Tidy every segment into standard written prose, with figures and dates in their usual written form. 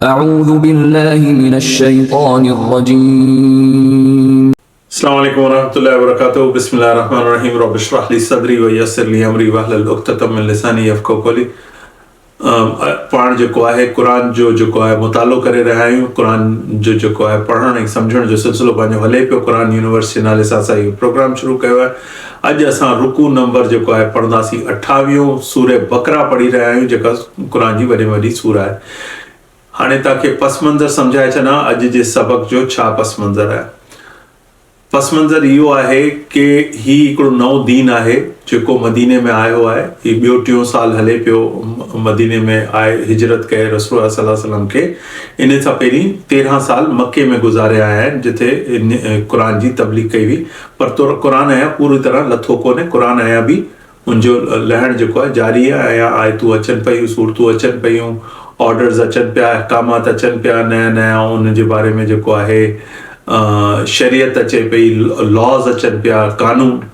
أعوذ بالله من الشيطان الرجيم अस्सलाम वालेकुम वरहमतुल्लाहि वबरकातुहू बिस्मिल्लाहिर रहमानिर रहीम रब्बि इश्रह ली सदरी व यस्सिर ली अमरी वहलुल उक़दतम मिन लिसानी यफ़क़हू क़ौली। पाण जेको आहे क़ुरान जो जेको आहे मुतालो करे रहिया आहियूं। क़ुरान जो जेको आहे पढ़ण ऐं सम्झण जो सिलसिलो पंहिंजो हले पियो। क़ुरान यूनिवर्सिटी नाले सां असां इहो प्रोग्राम शुरू कयो आहे। अॼु असां रुकू नंबर जेको आहे पढ़ंदासीं 28 सूरे बकरा पढ़ी रहिया आहियूं, जेका क़ुरान जी वॾे में वॾी सूर आहे। हाणे तव्हांखे पस मंज़र सम्झाए छॾां अॼु जे सबक़ जो छा पस मंज़र आहे। पस मंज़र इहो आहे कि ही हिकिड़ो नओं दीन आहे जेको मदीने में आयो आहे। ही ॿियो टियों साल हले पियो। मदीने में आए हिजरत कए रसूल सल्लल्लाहु अलैहि वसल्लम खे। इन सां पहिरीं 13 साल मके में गुज़ारिया आहिनि, जिथे क़ुरान जी तबलीग कई हुई। पर क़ुरान आया पूरी तरह लथो कोन्हे। क़ुरान आया बि उनजो लहण जेको आहे जारी आहे। आयतूं अचनि पियूं, सूरतूं अचनि पियूं, ऑर्डर्स अचनि पिया, अहकामात अचनि पिया नया नया। उन जे बारे में जेको आहे शरीयत अचे पई, लॉज़ अचनि पिया,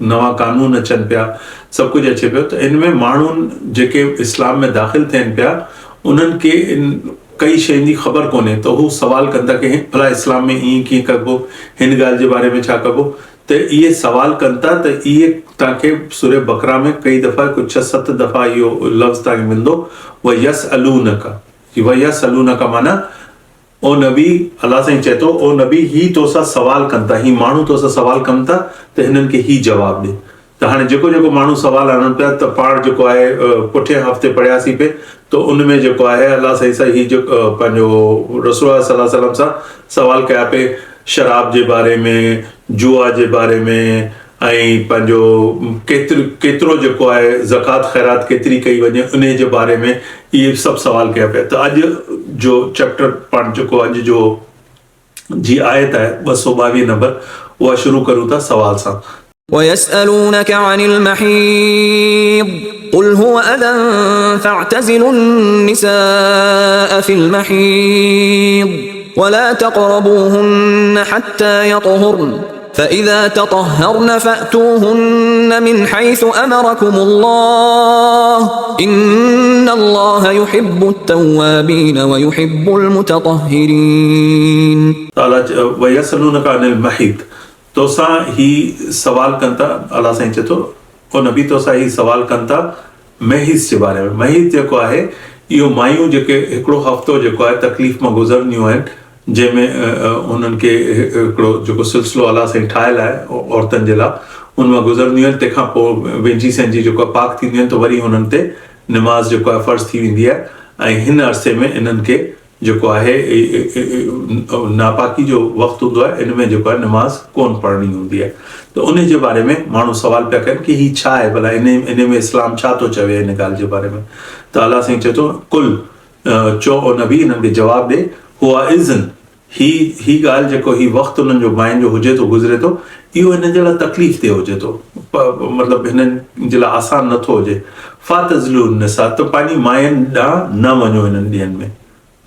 नवां कानून अचनि पिया, सभु कुझु अचे पियो। त इन में माण्हुनि जेके इस्लाम में दाख़िल थियनि पिया, उन्हनि खे कई शयुनि जी ख़बर कोन्हे। त हू सवाल कनि था कि भला इस्लाम में ईअं कीअं कबो, हिन ॻाल्हि जे बारे में छा कबो। त इहे सवाल कनि था। त इहे तव्हांखे सूरे बकरा में कई दफ़ा, कुझु 6-7 दफ़ा इहो लफ़्ज़ तव्हांखे मिलंदो। व यसअलूनका, व यसअलूनका माना ओ नबी, अल्लाह साईं चए थो ओ नबी ही तोसां सवाल कनि था, ही माण्हू तोसां सवाल कनि था त हिननि खे ही जवाबु ॾे। त हाणे जेको जेको माण्हू सवाल आणनि पिया, त पाण जेको आहे पुठियां हफ़्ते पढ़ियासीं पिए। त उन में जेको आहे अल्लाह साईं सां ही जेको पंहिंजो रसूल सल्लल्लाहु अलैहि वसल्लम सां सवाल कया पिए शराब जे बारे में, जुआ जे बारे में, ऐं पंहिंजो केतिरो जेको आहे ज़कात ख़ैरात केतिरी कई वञे उन जे बारे में। इहे सभु सवाल कया पिया। त अॼु जो चैप्टर पाण जेको अॼु जो जी आयत आहे 222 नंबर, उहा शुरू करूं था सवाल सां। ويسألونك عن المحيض قل هو أذى فاعتزلوا النساء في المحيض ولا تقربوهن حتى يطهرن فإذا تطهرن فأتوهن من حيث أمركم الله إن الله يحب التوابين ويحب المتطهرين. ويسألونك عن المحيض तोसां ही सवाल कनि था। अल्लाह साईं चए थो ओ नबी तोसां ही सवाल कनि था महीज़ जे बारे में। महीज़ जेको आहे इहो मायूं जेके हिकिड़ो हफ़्तो जेको आहे तकलीफ़ मां गुज़रंदियूं आहिनि, जंहिंमें उन्हनि खे हिकिड़ो जेको सिलसिलो अल्लाह साईं ठाहियलु आहे औरतुनि जे लाइ, उन मां गुज़रंदियूं आहिनि। तंहिंखां पोइ वेंझी सैंझी जेको आहे पाक थींदियूं आहिनि, त वरी हुननि ते निमाज़ जेको आहे फ़र्ज़ु थी वेंदी आहे। ऐं हिन अरसे में इन्हनि खे जेको आहे नापाकी जो वक़्तु हूंदो आहे, इन में जेको आहे निमाज़ कोन पढ़णी हूंदी आहे। त उन जे बारे में माण्हू सवाल पिया कनि कि ही छा आहे, भला इन में इस्लाम छा थो चवे इन ॻाल्हि जे बारे में। त अल्लाह साईं चए थो कुल चओ ओ नबी हिननि खे जवाबु ॾे, हुआ इज़न ही ॻाल्हि जेको ही वक़्तु उन्हनि जो मायुनि जो हुजे थो, गुज़रे थो, इहो हिननि जे लाइ तकलीफ़ ते हुजे थो, मतिलबु हिननि जे लाइ आसान नथो हुजे। फ़ातज़िलू निसा, त पंहिंजी मायुनि ॾांहुं न वञो, हिननि ॾींहंनि में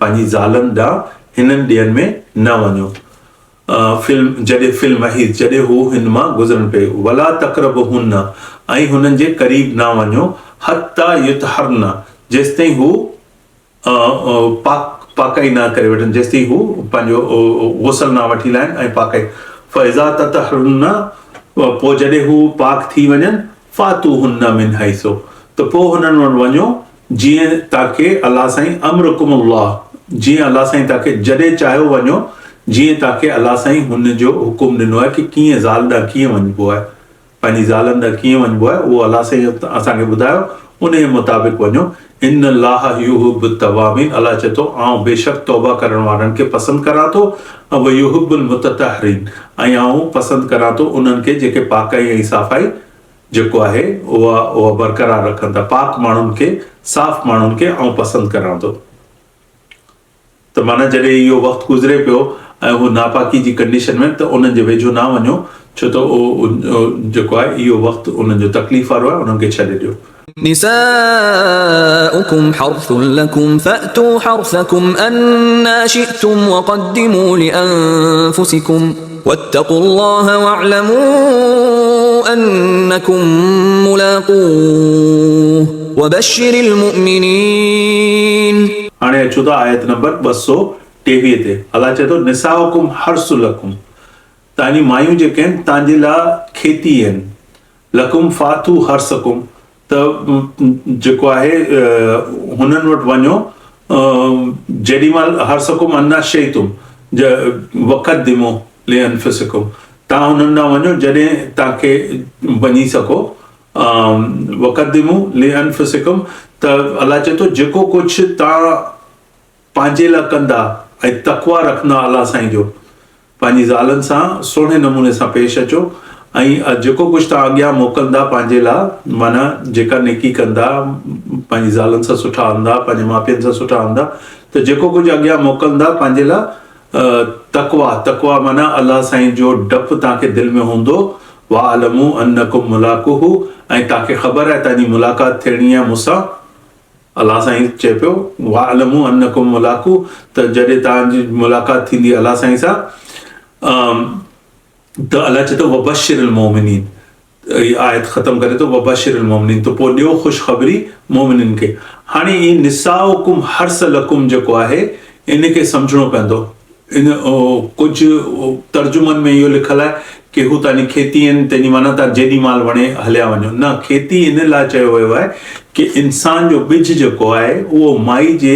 पंहिंजी ज़ालनि ॾांहुं हिननि ॾींहंनि में न वञो। जॾहिं हू हिन मां गुज़रनि पियो। वला तक़रबुहुन्न, ऐं हुननि जे क़रीब न वञो। हत्ता युतहरन, जेसिताईं हू पाकाई न करे वठनि, जेसिताईं हू पंहिंजो गुसल न वठी लाहिनि ऐं पाकाई। फ़इज़ा ततहरन, पोइ जॾहिं हू पाक थी वञनि, फ़ातूहुन्न मिन हैसो, त पोइ हुननि वटि वञो जीअं तव्हांखे अल्लाह साईं अमरुकुमुल्लाह, जीअं अल्लाह साईं तव्हांखे जॾहिं चाहियो वञो, जीअं तव्हांखे अल्लाह साईं हुन जो हुकुम ॾिनो आहे कि कीअं ज़ाल ॾांहुं कीअं वञिबो आहे, पंहिंजी ज़ालनि ॾांहुं कीअं वञिबो आहे, उहो अल्लाह साईं असांखे ॿुधायो, उन जे मुताबिक़ वञो। इन अल्लाह युहिब्बुत तवाबीन, अल्लाह चए थो आउं बेशक तौबा करण वारनि खे पसंदि करां थो। व युहिब्बुल मुततहरीन, ऐं आउं पसंदि करां थो उन्हनि खे जेके पाकाई ऐं साफ़ाई जेको आहे उहा बरक़रार रखनि था। पाक माण्हुनि खे, साफ़ माण्हुनि खे आउं पसंदि करां थो। त माना जॾहिं इहो वक़्तु गुज़रे पियो ऐं हू नापाकी जी कंडीशन में, त उन्हनि जे वेझो न वञो, छो त जेको आहे इहो वक़्तु उन्हनि जो तकलीफ़ वारो आहे, उन्हनि खे छॾे ॾियो। نساؤكم حرث لكم فأتوا حرثكم أنا شئتم وقدموا لأنفسكم واتقوا الله واعلموا أنكم ملاقوه وبشر المؤمنين. हाणे अचूं था आयत नंबर 223 ते। अलाह चए थो निसाउकुम हर्सुल लकुम, तव्हांजी मायूं जेके आहिनि तव्हांजे लाइ खेती आहिनि। लकुम फातू हर्सकुम, त जेको आहे हुननि वटि वञो जेॾी महिल हर्सकुम अन्ना शैतुम वक़्त दिमो ले अनफुसिकुम, तव्हां हुननि ॾांहुं वञो जॾहिं तव्हांखे वञी सघो। वक़्दिमू ले अनफुसिकुम, त अलाह चए थो जेको कुझु तव्हां पंहिंजे लाइ कंदा ऐं तक़वा रखंदा अलाह साईं जो, पंहिंजी ज़ालनि सां सुहिणे नमूने सां पेश अचो, ऐं जेको कुझु तव्हां अॻियां मोकिलींदा पंहिंजे लाइ, माना जेका नेकी कंदा, पंहिंजी ज़ालनि सां सुठा हूंदा, पंहिंजे माउ पीउनि सां सुठा हूंदा, त जेको कुझु अॻियां मोकिलींदा पंहिंजे लाइ तक़वा माना अलाह साईं जो डपु तव्हांखे दिलि में हूंदो। वाअलमू अन्नकुम मुलाकुहु, ऐं तव्हांखे ख़बर आहे तव्हांजी मुलाक़ात थियणी आहे मूंसां। अलाह साईं चए पियो वाअलमू अन्नकुम मुलाकू, त जॾहिं तव्हांजी मुलाक़ात थींदी अलाह साईं सां, त अलाह चए थो वबशिरिल मोमिनीन, आयत ख़तमु करे थो वबशिरिल मोमिनीन, त पोइ ॾियो ख़ुशख़बरी मोमिननि खे। हाणे ई निसाउकुम हर्स लकुम जेको आहे इनखे सम्झणो पवंदो। इन कुझु तर्जुमनि में इहो लिखियलु आहे कि हू तव्हांजी खेती आहिनि, तंहिंजी माना तव्हां जेॾी महिल वणे हलिया वञो। न, खेती इन लाइ चयो वियो आहे कि इंसान जो ॿिज जेको आहे उहो माई जे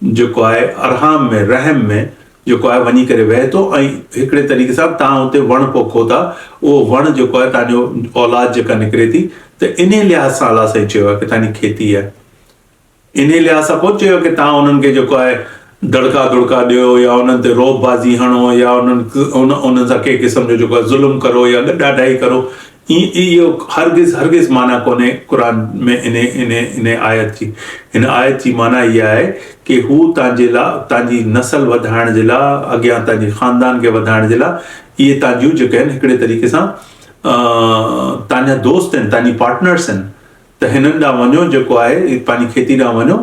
जेको आहे अरहाम में, रहम में जेको आहे वञी करे वहे थो, ऐं हिकिड़े तरीक़े सां तव्हां हुते वणु पोखो था, उहो वणु जेको आहे तव्हांजो औलाद जेका निकिरे थी, त इन लिहाज़ सां अलाह साईं चयो आहे कि तव्हांजी खेती आहे। इन लिहाज़ सां कोन चयो कि तव्हां उन्हनि खे जेको आहे दड़का दुड़का ॾियो या उन्हनि ते रोबबाज़ी हणो या उन्हनि सां कंहिं क़िस्म जो जेको आहे ज़ुल्म करो या ॾाढाई करो, इहो हरगिज़ माना कोन्हे क़ुर में इन आयत जी। हिन आयत जी माना इहा आहे कि हू तव्हांजे लाइ, तव्हांजी नसल वधाइण जे लाइ, अॻियां तव्हांजे ख़ानदान खे वधाइण जे लाइ, इहे तव्हांजूं जेके आहिनि हिकिड़े तरीक़े सां तव्हांजा दोस्त आहिनि, तव्हांजी पार्टनर्स आहिनि। त हिननि ॾांहुं वञो जेको आहे पंहिंजी खेती ॾांहुं वञो,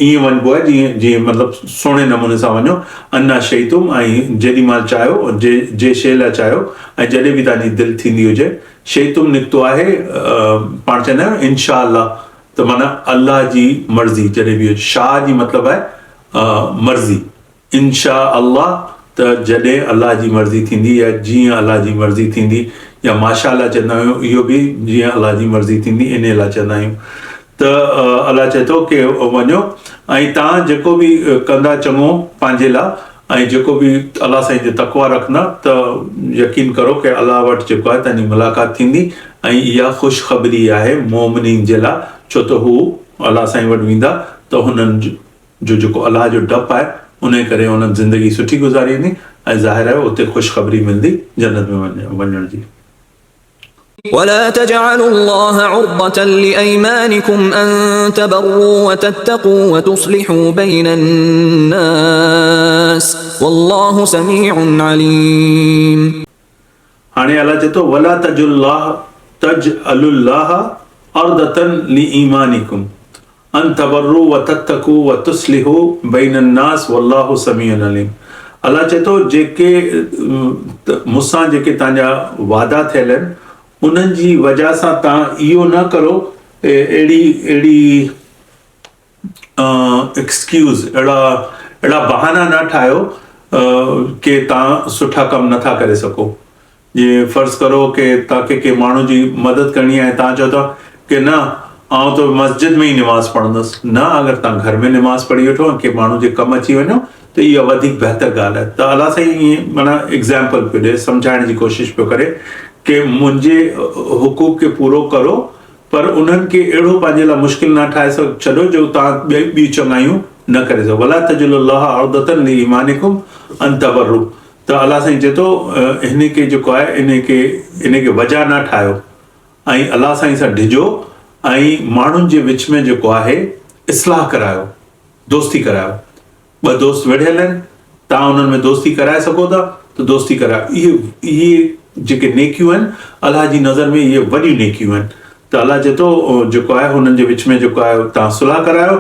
ईअं वञिबो आहे जीअं मतिलबु सुहिणे नमूने सां वञो। अन्ना शैतुम, ऐं जेॾी महिल चाहियो, जे शइ लाइ चाहियो, ऐं जॾहिं बि तव्हांजी दिलि थींदी हुजे। शैतुम निकितो आहे, पाण चवंदा आहियूं इनशा अल्लाह, त माना अल्लाह जी मर्ज़ी जॾहिं बि हुजे। शाह जी मतिलबु आहे मर्ज़ी, इनशा अल्लाह, त जॾहिं अल्लाह जी मर्ज़ी थींदी या जीअं अल्लाह जी मर्ज़ी थींदी, या माशाअल्लाह चवंदा आहियूं, इहो बि जीअं अल्लाह जी मर्ज़ी थींदी इन लाइ चवंदा आहियूं। त अल्लाह चए थो कि वञो ऐं तव्हां जेको बि कंदा चङो पंहिंजे लाइ, ऐं जेको बि अल्लाह साईं जो तक़वा रखंदा, त यकीन करो कि अल्लाह वटि जेको आहे तव्हांजी मुलाक़ात थींदी, ऐं इहा ख़ुशख़बरी आहे मोमिनीन जे लाइ, छो त हू अल्लाह साईं वटि वेंदा त हुननि जो जेको अल्लाह जो डपु आहे उन करे हुननि ज़िंदगी सुठी गुज़ारींदी, ऐं ज़ाहिर आहे उते ख़ुशख़बरी मिलंदी जन्नत में वञण जी। ولا تجعلوا الله عرضة لأيمانكم أن تبروا وتتقوا وتصلحوا بين الناس والله سميع عليم. हाणे अल्लाह चए थो वला तजअलुल्लाह अर्दतन लिईमानिकुम अन तबर्रु वतत्तकू वतुस्लिहू बैनन्नास वल्लाहु समीउन अलीम। अल्लाह चए थो जेके मूंसां जेके तव्हांजा वादा थियल आहिनि उन्हनि जी वजह सां तव्हां इहो न करो, अहिड़ी एक्सक्यूज़, अहिड़ा बहाना न ठाहियो कि तव्हां सुठा कम नथा करे सघो। जीअं फ़र्ज़ु करो कि तव्हांखे कंहिं माण्हू जी मदद करणी आहे, तव्हां चओ था कि न आउं त मस्जिद में ई निमाज़ पढ़ंदुसि। न, अगरि तव्हां घर में निमाज़ पढ़ी वठो ऐं कंहिं माण्हू जे कमु अची वञो त इहा वधीक बहितर ॻाल्हि आहे। त अल्लाह साईं ईअं माना एग्ज़ाम्पल पियो ॾिए, सम्झाइण जी कोशिशि पियो करे कि मुंहिंजे हुकूक खे पूरो करो, पर उन्हनि खे अहिड़ो पंहिंजे लाइ मुश्किल न ठाहे छॾो जो तव्हां ॿियूं चङायूं न करे सघो। वला तजअलुल्लाह अर्दतन लिईमानिकुम अन तबर्रु, त अल्लाह साईं चए थो हिन खे जेको आहे इनखे वजह न ठाहियो, ऐं अल्लाह साईं सां डिॼो, ऐं माण्हुनि जे विच में जेको आहे इस्लाह करायो, दोस्ती करायो। ॿ दोस्त वेठियल आहिनि, तव्हां उन्हनि में दोस्ती कराए सघो था त दोस्ती करायो। इहे जेके नेकियूं आहिनि अल्लाह जी नज़र में इहे वॾियूं नेकियूं आहिनि। त अल्लाह चए थो जेको आहे हुननि जे विच में जेको आहे तव्हां सुलह करायो,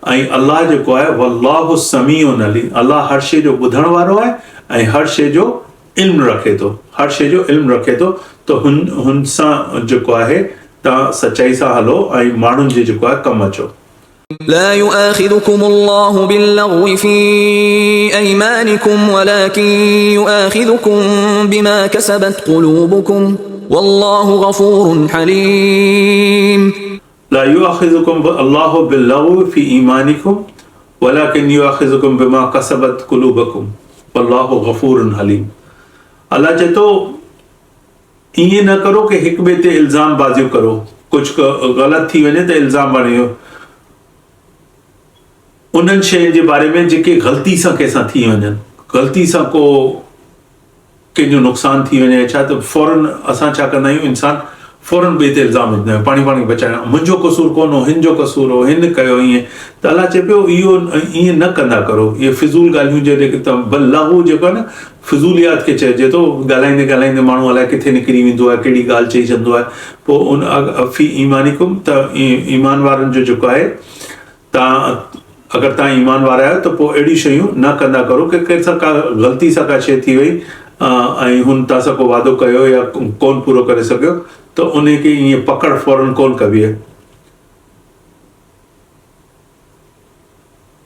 ऐं अल्लाह जेको आहे वल्लाहु समीउन अलीम, अल्लाह हर शइ जो ॿुधण वारो आहे ऐं हर शइ जो इल्मु रखे थो, हर शइ जो इल्मु रखे थो। त हुन सां जेको आहे तव्हां सचाई सां हलो ऐं माण्हुनि जे जेको आहे कमु अचो। لا يؤاخذكم الله باللغو في أيمانكم ولكن يؤاخذكم بما كسبت قلوبكم والله غفور حليم. لا يؤاخذكم الله باللغو في إيمانكم ولكن يؤاخذكم بما كسبت قلوبكم والله غفور حليم. अल्लाह चए थो ईअं न करो कि हिक ॿिए ते इल्ज़ाम बाज़ियूं करो, कुझु ग़लति थी वञे त इल्ज़ाम आणियो उन्हनि शयुनि जे बारे में जेके ग़लती सां कंहिंसां थी वञनि, ग़लती सां को कंहिंजो नुक़सानु थी वञे छा त फौरन असां छा कंदा आहियूं, इंसान फौरन ॿिए ते इल्ज़ाम विझंदा आहियूं, पाणी बचाइणु मुंहिंजो कसूर कोन हो, हिन जो कसूर हो, हिन कयो ईअं। त अल्लाह चए पियो इहो ईअं न कंदा करो, इहे फिज़ूल ॻाल्हियूं जेके लहू जेको आहे न फिज़ूलियात खे चइजे थो, ॻाल्हाईंदे ॻाल्हाईंदे माण्हू अलाए किथे निकिरी वेंदो आहे, कहिड़ी ॻाल्हि चई छॾंदो आहे। पोइ उन फी ईमानिकुम त ईमान वारनि जो जेको आहे अगरि तव्हां ईमान वारा आहियो त पोइ अहिड़ी शयूं न कंदा करो कि कंहिंसां का ग़लती सां का शइ थी वई ऐं हुन तव्हां सां को वादो कयो या कोन पूरो करे सघियो त उन खे ईअं पकड़ फौरन कोन कबी आहे।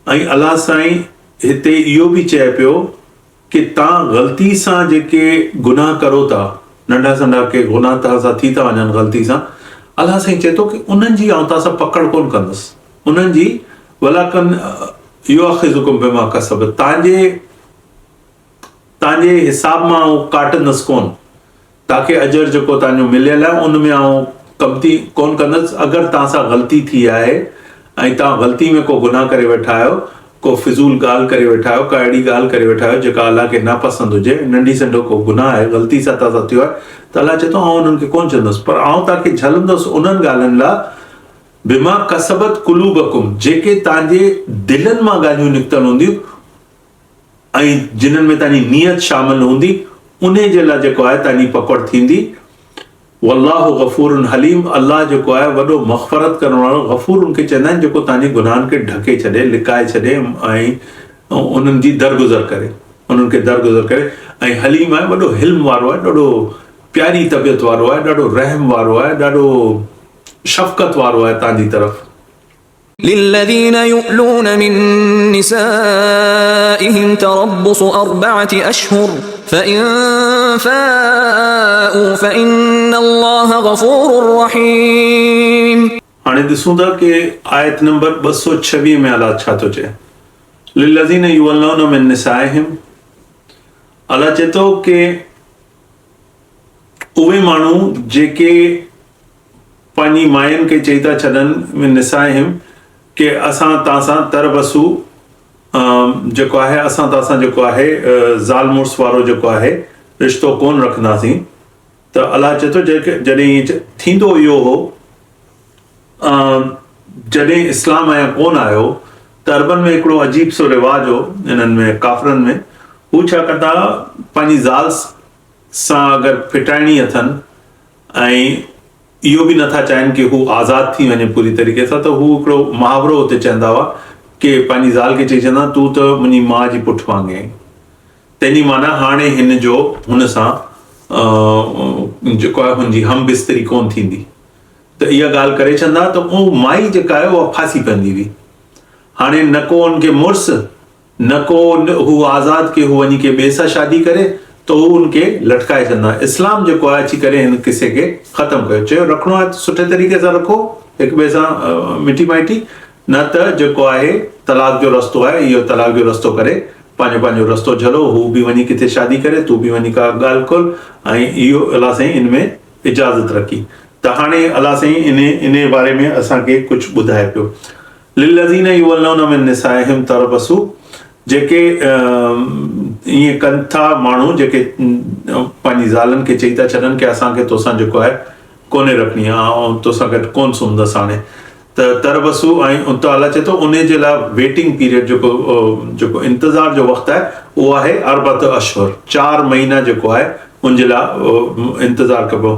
ऐं अलाह साईं हिते इहो बि चए पियो कि तव्हां ग़लती सां जेके गुनाह करो था, नंढा संढा के गुनाह तव्हां सां थी था वञनि ग़लती सां, अलाह साईं चए थो कि उन्हनि जी आउं तव्हां सां पकड़ कोन कंदुसि, उन्हनि जी वलाकन युआखिज़ुकुम बिमा कसब, तव्हांजे हिसाब मां आउं काटंदुसि कोन, तव्हांखे अजर जेको तव्हांजो मिलियल आहे उन में आउं कमती कोन कंदुसि। अगरि तव्हां सां ग़लती थी आहे ऐं तव्हां ग़लती में को गुनाह करे वेठा आहियो, को फिज़ूल ॻाल्हि करे वेठा आहियो, का अहिड़ी ॻाल्हि करे वेठा आहियो जेका अलाह खे नापसंदि हुजे, नंढी संढो को गुनाह आहे, ग़लती सां तव्हां सां थियो आहे, त अलाह चए थो आउं उन्हनि खे कोन चवंदुसि, पर आउं तव्हांखे झलंदुसि उन्हनि ॻाल्हियुनि लाइ बिमा कसबत कुलूबकुम, जेके तव्हांजे दिलनि मां ॻाल्हियूं निकितल हूंदियूं ऐं जिन्हनि में तव्हांजी नियत शामिल हूंदी, उन जे लाइ जेको आहे तव्हांजी पकड़ थींदी। वल्लाहु गफ़ूरुन हलीम, अल्लाह जेको आहे वॾो मग़फ़रत करण वारो, गफ़ूर उनखे चवंदा आहिनि जेको तव्हांजे गुनाहनि खे ढके छॾे, लिकाए छॾे ऐं उन्हनि जी दरगुज़र करे, उन्हनि खे दरगुज़र करे। ऐं हलीम आहे वॾो हिल्म वारो आहे, ॾाढो प्यारी तबियत वारो आहे, ॾाढो रहम वारो आहे, ॾाढो शफ़क़त वारो आहे तव्हांजी तरफ़। للذين يؤلون من نسائهم تربص 4 أشهر فإن فاءوا فإن الله غفور رحيم. हाणे ॾिसूं था कि आयत नंबर 226 में अलाह छा थो चए, लिल्लज़ीन युअल्लून मिन निसाइहिम, अलाह चए थो कि उहे माण्हू जेके पंहिंजी मायुनि खे चई था छॾनि मिन निसाइहिम कि असां तव्हां सां तरबसू जेको आहे असां तव्हां सां जेको आहे ज़ाल मुड़ुस वारो जेको आहे रिश्तो कोन रखंदासीं। त अलाह चए थो जॾहिं थींदो इहो हो जॾहिं इस्लाम आया कोन आयो त अरबनि में हिकिड़ो अजीब सो रिवाज हो, इन्हनि में काफ़रनि में, हू छा कंदा पंहिंजी ज़ाल सां अगरि फिटाइणी अथनि ऐं इहो बि नथा चाहिनि कि हू आज़ादु थी वञे पूरी तरीक़े सां, त हू हिकिड़ो मुहावरो हुते चवंदा हुआ कि पंहिंजी ज़ाल खे चई छॾंदा तूं त मुंहिंजी माउ जी पुठि वांगुरु आहीं, तंहिंजी माना हाणे हिन जो हुन सां जेको आहे हुनजी हम बिस्तरी कोन थींदी। त इहा ॻाल्हि करे छॾंदा त उहो माई जेका आहे उहा फासी पवंदी हुई। हाणे न को हुनखे मुड़ुस न को हू आज़ादु कि हू वञी के ॿिए सां शादी करे, तो हू उनखे लटकाए छॾंदा। इस्लाम जेको आहे अची करे हिन किसे खे ख़तमु कयो, चयो रखिणो आहे सुठे तरीक़े सां रखो, हिक ॿिए सां मिठी माइटी, न त जेको आहे तलाक जो रस्तो आहे, इहो तलाक जो रस्तो करे पंहिंजो रस्तो झलो, हू बि वञी किथे शादी करे, तूं बि वञी का ॻाल्हि खोल, ऐं इहो अलाह साईं इन में इजाज़त रखी। त हाणे अलाह साईं इन बारे में असांखे कुझु ॿुधाए पियो। लिल्लज़ीन युअल्लून मिन निसाइहिम तरबसू, जेके ईअं कनि था माण्हू जेके पंहिंजी ज़ालनि खे चई था छॾनि कि असांखे तोसां जेको आहे कोन्हे रखणी आहे ऐं तोसां गॾु कोन सुम्हंदसि हाणे, त तरबसू ऐं त अलाह चए थो उन जे लाइ वेटिंग पीरियड जेको इंतज़ार जो वक़्तु आहे उहो आहे 4 अशहुर, 4 महीना जेको आहे उनजे लाइ इंतज़ार कबो।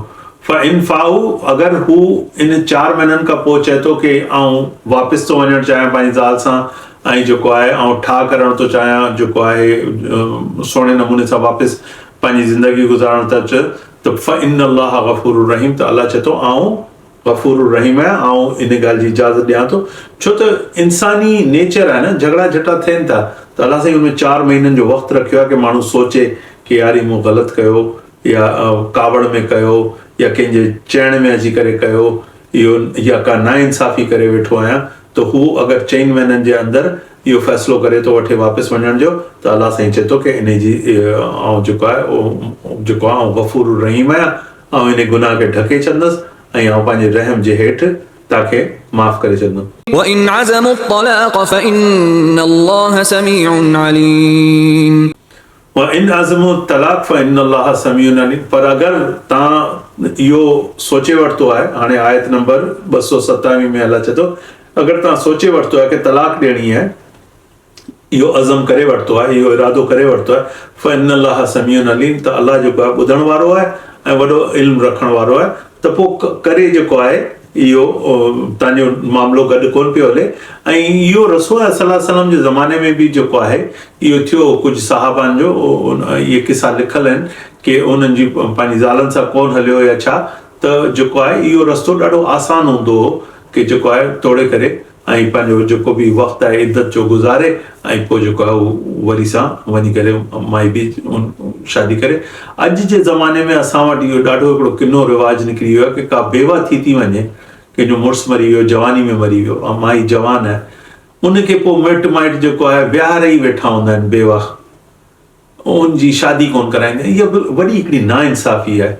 फ़इन फ़ाऊ, अगरि हू इन 4 महीननि खां पोइ चए थो कि आउं वापसि थो वञणु चाहियां पंहिंजी ज़ाल सां ऐं जेको आहे आउं ठाह करणु थो चाहियां, जेको आहे सुहिणे नमूने सां वापसि पंहिंजी ज़िंदगी गुज़ारणु था च, त फ़इन्नल्लाह गफ़ूरुर रहीम, त अलाह चए थो आउं गफूर रहीम आहे ऐं इन ॻाल्हि जी इजाज़त ॾियां थो छो त इंसानी नेचर आहे न झगड़ा झटा थियनि था त अलाह साईं हुन 4 महीननि जो वक़्तु रखियो आहे कि माण्हू सोचे कि यार मूं ग़लति कयो या कावड़ में कयो या कंहिंजे चइण में अची करे कयो इहो या का नाइंसाफ़ी करे वेठो आहियां त हू अगरि 4 महीननि जे अंदरि इहो फ़ैसिलो करे थो वठे वापसि वञण जो त अलाह साईं चए थो कि इन जी ऐं जेको आहे गफूर रहीम आहियां ऐं इन गुनाह खे ढके छॾंदुसि ऐं पंहिंजे रहम जे हेठि तव्हांखे माफ़ करे छॾंदुमि وإن عزموا الطلاق فإن الله سميع عليم وإن عزموا الطلاق فإن الله سميع عليم पर अगरि तव्हां इहो सोचे वरितो आहे हाणे आयत नंबर 227 में अलाह चए थो अगरि तव्हां सोचे वरितो आहे कि तलाक ॾियणी आहे इहो अज़म करे वरितो आहे इहो इरादो करे वरितो आहे फ़इन अल्लाह समीउन अलीम त अलाह जेको आहे ॿुधण वारो आहे ऐं वॾो इल्मु रखण वारो आहे त पोइ करे जेको आहे इहो तव्हांजो मामिलो गॾु कोन पियो हले ऐं इहो रसूल सल्लल्लाहु अलैहि वसल्लम जे ज़माने में बि जेको आहे इहो थियो कुझु सहाबान जो इहे किसा लिखल आहिनि कि उन्हनि जी पंहिंजी ज़ालनि सां कोन हलियो या छा त जेको आहे इहो रस्तो ॾाढो आसान हूंदो हो कि जेको आहे तोड़े करे ऐं पंहिंजो जेको बि वक़्तु आहे इद्दत जो गुज़ारे ऐं पोइ जेको आहे उहो वरी सां वञी करे माई बि शादी करे अॼु जे ज़माने में असां वटि इहो ॾाढो हिकिड़ो किनो रिवाज निकिरी वियो आहे कि का बेवा थी वञे कंहिंजो मुड़ुसु मरी वियो जवानी में मरी वियो ऐं माई जवान आहे उनखे पोइ मिट माइट जेको आहे विहारे ई वेठा हूंदा आहिनि बेवा उनजी शादी कोन कराईंदा इहा वॾी हिकिड़ी नाइंसाफ़ी आहे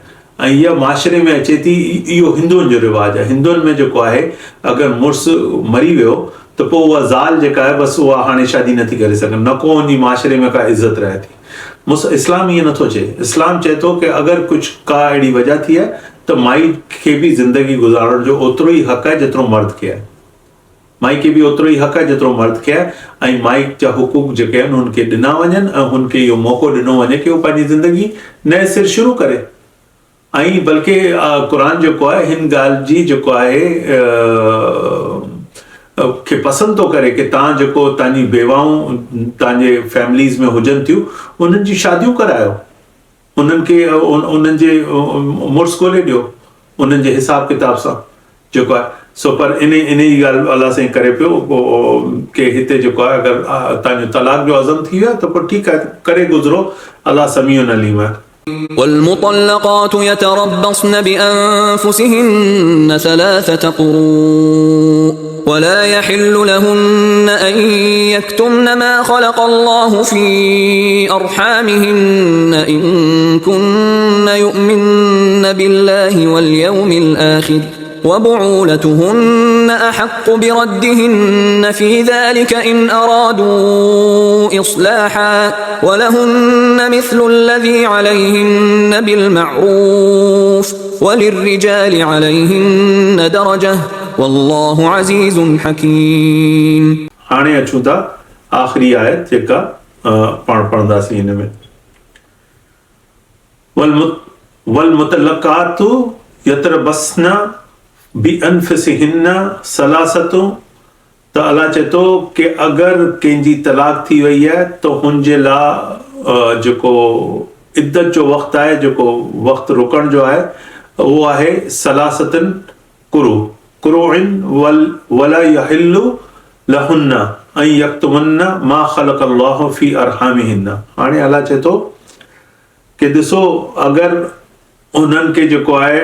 ऐं इहा माशरे में अचे थी इहो हिंदुअनि जो रिवाज आहे हिंदुअनि में जेको आहे अगरि मुड़ुसु मरी वियो त पोइ उहा ज़ाल जेका आहे बसि उहा हाणे शादी नथी करे सघनि न को उनजी माशरे में का इज़त रहे थी इस्लाम ईअं नथो चए इस्लाम चए थो कि अगरि कुझु का अहिड़ी वजह थी आहे त माई खे बि ज़िंदगी गुज़ारण जो ओतिरो ई हक़ आहे जेतिरो मर्द खे आहे माई खे बि ओतिरो ई हक़ आहे जेतिरो मर्द खे आहे ऐं माई जा हुकूक जेके आहिनि हुनखे ॾिना वञनि ऐं हुनखे इहो मौक़ो ॾिनो वञे कि हू पंहिंजी ज़िंदगी नए सिर शुरू करे ऐं बल्कि क़ुर जेको आहे हिन ॻाल्हि जी जेको आहे खे पसंदि थो करे कि तव्हां जेको तव्हांजी बेवाऊं तव्हांजे फैमिलीज़ में हुजनि थियूं उन्हनि जी शादियूं करायो उन्हनि खे उन्हनि जे मुड़ुसु ॻोल्हे ॾियो उन्हनि जे हिसाब किताब सां जेको आहे सो पर इन ई ॻाल्हि अलाह साईं करे पियो कि हिते जेको आहे अगरि तव्हांजो तलाक जो अज़म थी वियो आहे त पोइ ठीकु आहे करे गुज़रो अलाह समीउन अलीम आहे والمطلقات يتربصن بأنفسهن 3 قروء ولا يحل لهن أن يكتمن ما خلق الله في أرحامهن إن كن يؤمن بالله واليوم الآخر وبعولتهن أحق بردهن في ذلك إن أرادوا إصلاحا ولهن مثل الذي عليهن بالمعروف وللرجال عليهن درجة والله عزيز حكيم हाणे अचूं था आख़िरी आयत जेका पाण पढ़ंदासीं हिन में वलमुतलक़ातु यतरबस्न बिअनफुसिहिन्न सलासतु त अलाह चए थो कि अगरि कंहिंजी तलाक थी वई आहे त हुनजे लाइ जेको इद्दत जो वक़्तु आहे जेको वक़्तु रुकण जो आहे उहो आहे सलासतन कुरुइन वला यहिल्लु लहुन्न ऐं यक्तुमन्न मा ख़लक़ अल्लाहु फी अरहामिहिन्न हाणे अलाह चए थो कि ॾिसो अगरि उन्हनि खे जेको आहे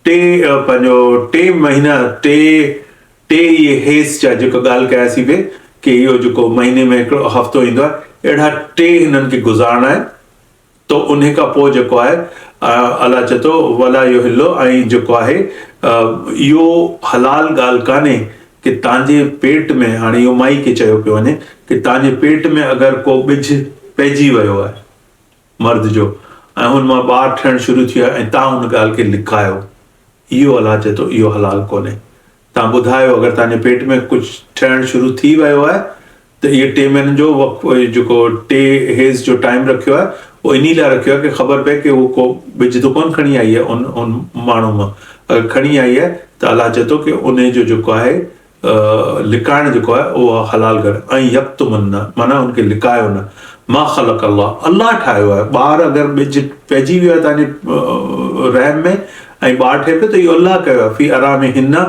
टे महीना इहे हेस जा जेको ॻाल्हि कयासीं पिए कि इहो जेको महीने में हिकिड़ो हफ़्तो ईंदो आहे अहिड़ा 3 हिननि खे गुज़ारणा आहिनि त उन खां पोइ जेको आहे अलाह चए थो वला युहिल्लु ऐं जेको आहे इहो हलाल ॻाल्हि कान्हे कि तव्हांजे पेट में हाणे इहो माई खे चयो पियो वञे कि तव्हांजे पेट में अगरि को ॿिज पइजी वियो आहे मर्द जो ऐं हुन मां ॿार थियणु शुरू थी वियो ऐं तव्हां हुन ॻाल्हि खे लिकायो इहो अलाह चए थो इहो हलाल कोन्हे तव्हां ॿुधायो अगरि तव्हांजे पेट में कुझु ठहिणु शुरू थी वियो आहे त इहे 3 महीननि जो जेको 3 हेज़ जो टाइम रखियो आहे उहो इन लाइ रखियो आहे कि ख़बर पए कि उहो को ॿिज त कोन खणी आई आहे उन माण्हू मां अगरि खणी आई आहे त अलाह चए थो कि उन जो जेको आहे लिकाइण जेको आहे उहो हलाल कर ऐं यक्तुमन्न माना उनखे लिकायो न मा ख़लक़ अल्लाह ठाहियो आहे ॿार अगरि ॿिज पइजी वियो आहे तव्हांजे रहम में ऐं ॿार ठहे पियो त इहो अलाह कयो आहे फी अरामिहिन्ना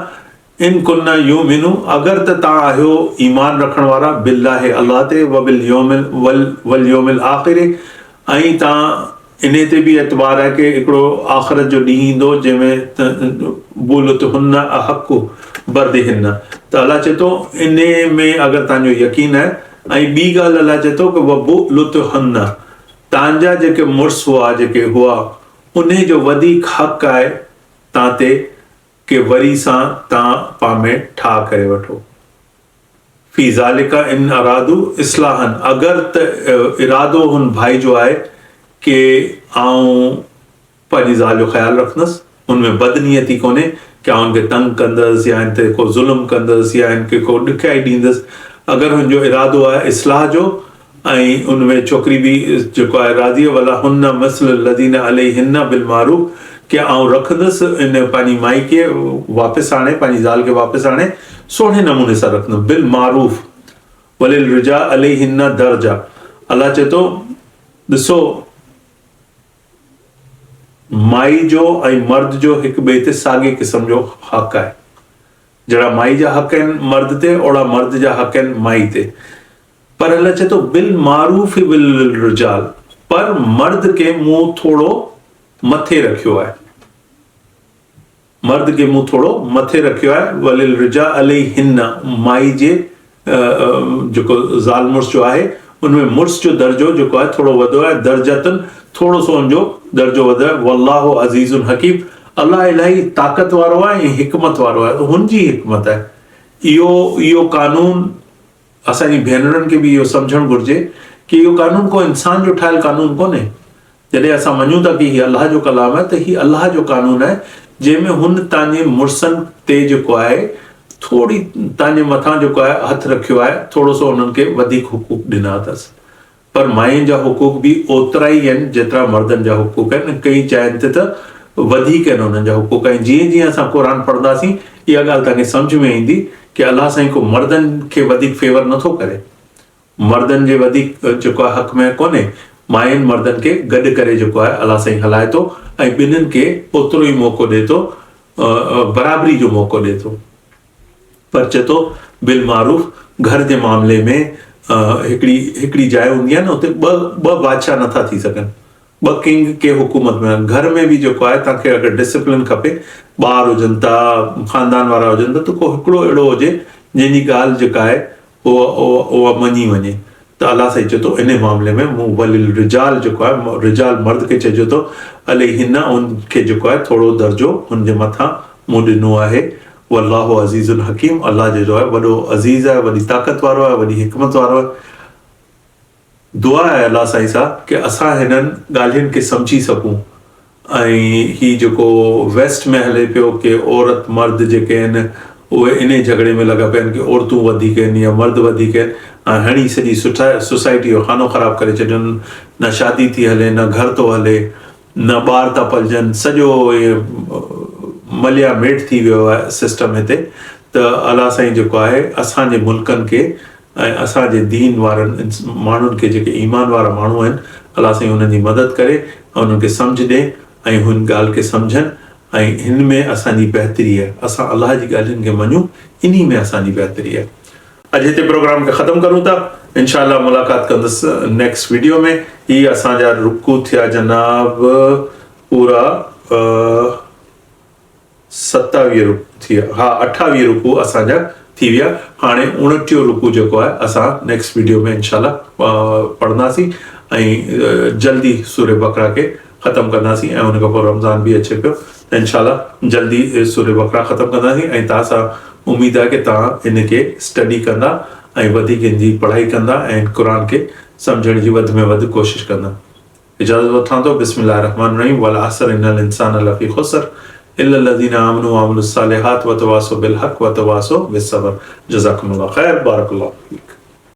इन कुन्ना युमिनु, अगरि त तव्हां आहियो ईमान रखण वारा बिल्लाहि अल्लाह ते वल यौमिल आख़िर, ऐं तव्हां इन ते बि एतबार आहे की हिकिड़ो आख़िरत जो ॾींहुं ईंदो जंहिंमें बुलतहुन्ना अहक़ु बर्दिहिन्ना, त अलाह चए थो इन में अगरि तव्हांजो यकीन आहे। ऐं ॿी ॻाल्हि अलाह चए थो की बुलतहुन्ना, तव्हांजा जेके मुड़ुस हुआ जेके हुआ उन जो वधीक हक़ आहे तव्हां ते कि वरी सां तव्हां पाण में ठाह करे वठो। फी ज़ालिका इन अरादू इस्लाहन, अगरि त इरादो हुन भाई जो आहे कि आऊं पंहिंजी ज़ाल जो ख़्यालु रखंदुसि, उनमें बदनीयती कोन्हे कि आउं उनखे तंग कंदसि या इन ते को ज़ुल्म कंदसि या इनखे को ॾुखियाई ॾींदसि, अगरि हुनजो इरादो आहे इस्लाह जो ऐं उनमें छोकिरी बि जेको आहे राज़ी वला हुन मसल लदीन अलैहिन्ना बिल मारूफ, कि आउं रखंदुसि इन पंहिंजी माई खे वापसि आणे, पंहिंजी ज़ाल खे वापसि आणे सुहिणे नमूने सां रखंदुमि बिल मारूफ वलिल रिजाल अलैहिन्ना दर्जा। अलाह चए थो ॾिसो माई जो ऐं मर्द जो हिक ॿिए ते साॻे क़िस्म जो हक़ आहे। जहिड़ा माई जा हक़ आहिनि मर्द ते, ओड़ा मर्द जा हक़ आहिनि माई ते, पर अलाह चए थो बिल मारूफ बिल रिजाल, पर मर्द खे मूं थोरो मथे रखियो आहे, मर्द खे मूं थोरो मथे रखियो आहे। वलिल रिजा अलैहिन्ना, माई जे जेको ज़ाल मुड़ुस जो आहे उनमें मुड़ुस जो दर्जो जेको आहे थोरो वधो आहे, दर्जतन थोरो सो हुनजो दर्जो वधो आहे। वल्लाहु अज़ीज़ुन हकीम, अलाह इलाही ताक़त वारो आहे ऐं हिकमत वारो आहे, हुनजी हिकमत आहे। इहो कानून असांजी भेनरुनि खे बि इहो सम्झणु घुरिजे कि इहो कानून को इंसान जो ठाहियलु कानून कोन्हे। जॾहिं असां मञूं था कि हीउ अलाह जो कलाम आहे त हीउ अलाह जो कानून आहे, जंहिंमें हुन तव्हांजे मुड़ुसनि ते जेको आहे थोरी तव्हांजे मथां जेको आहे हथु रखियो आहे, थोरो सो हुननि खे वधीक हुकूक ॾिना अथसि, पर मायुनि जा हुकूक बि ओतिरा ई आहिनि जेतिरा मर्दनि जा हुकूक आहिनि, कई चाइनि ते त वधीक आहिनि हुननि जा हुकूक। ऐं जीअं जीअं असां क़ुर पढ़ंदासीं इहा ॻाल्हि तव्हांखे सम्झ में ईंदी कि अलाह साईं को मर्दनि खे वधीक फेवर नथो करे, मर्दनि जे वधीक जेको आहे हक़ में कोन्हे, मायुनि मर्दनि खे गॾु करे जेको आहे अलाह साईं हलाए थो ऐं ॿिन्हिनि खे ओतिरो ई मौक़ो ॾिए थो, बराबरी जो मौक़ो ॾिए थो। पर चए थो बिल मारूफ, घर जे मामले में हिकिड़ी जाइ हूंदी आहे न, उते ॿ बादशाह नथा थी सघनि, ॿ किंग के हुकूमत में। घर में बि जेको आहे तव्हांखे अगरि डिसिप्लिन खपे, ॿार हुजनि था, ख़ानदान वारा हुजनि था, त को हिकिड़ो अहिड़ो हुजे जंहिंजी ॻाल्हि जेका आहे उहा मञी वञे, त अलाह साईं चए थो इन मामले में मूं वलिल रिजाल जेको आहे रिजाल मर्द खे चइजो थो अलैहिन्ना, उनखे जेको आहे थोरो दर्जो हुनजे मथां मूं ॾिनो आहे। वल्लाहु अज़ीज़ुल हकीम, अलाह जो आहे वॾो अज़ीज़ आहे, वॾी ताक़त वारो आहे, वॾी हिकमत वारो आहे। दुआ आहे अलाह साईं सां कि असां हिननि ॻाल्हियुनि खे सम्झी सघूं। ऐं ही जेको वेस्ट में हले पियो कि औरत मर्द जेके आहिनि उहे इन झगड़े में लॻा पिया आहिनि कि औरतूं वधीक आहिनि या मर्द वधीक आहिनि, ऐं हणी सॼी सोसाइटी जो खानो ख़राबु करे छॾनि, न शादी थी हले, न घर थो हले, न ॿार था पलजनि, सॼो इहे मलिया मेट थी वियो आहे सिस्टम हिते। त अलाह साईं जेको आहे असांजे मुल्कनि खे ऐं असांजे दीन वारनि माण्हुनि खे, जेके ईमान वारा माण्हू आहिनि, अलाह साईं हुननि जी मदद करे ऐं उन्हनि खे सम्झ ॾिए ऐं हुन ॻाल्हि खे सम्झनि, ऐं हिन में असांजी बहितरी आहे। असां अलाह जी ॻाल्हियुनि खे मञूं, इन में असांजी बहितरी आहे। अॼु हिते प्रोग्राम खे ख़तमु करूं था, इंशाअल्लाह मुलाक़ात कंदुसि नेक्स्ट वीडियो में। ही असांजा रुकू थिया जनाब पूरा 27 रुकू थी विया, हा 28 रुकू असांजा थी विया। हाणे 29 रुकू जेको आहे असां नेक्स्ट वीडियो में इंशाअल्लाह पढ़ंदासीं ऐं जल्दी सूर बकरा खे ख़तमु कंदासीं, ऐं उन खां पोइ रमज़ान बि अचे पियो, त इंशाअल्लाह जल्दी सूर बकरा ख़तमु कंदासीं। ऐं तव्हां सां उमेद आहे कि तव्हां इनखे स्टडी कंदा ऐं वधीक इन जी पढ़ाई कंदा ऐं क़ुर खे सम्झण जी वधि में वधि कोशिशि कंदा। इजाज़त वठां थो, बिस्मिल्लाह रहमान रहीम। वल असर इन्नल इंसान लफ़ी ख़ुसर इल्लल लज़ीना आमनू व अमिलुस सालिहात व तवासौ बिल हक़ व तवासौ बिस सब्र। जज़ाकुमुल्लाह खैर, बारकल्लाहु फीक।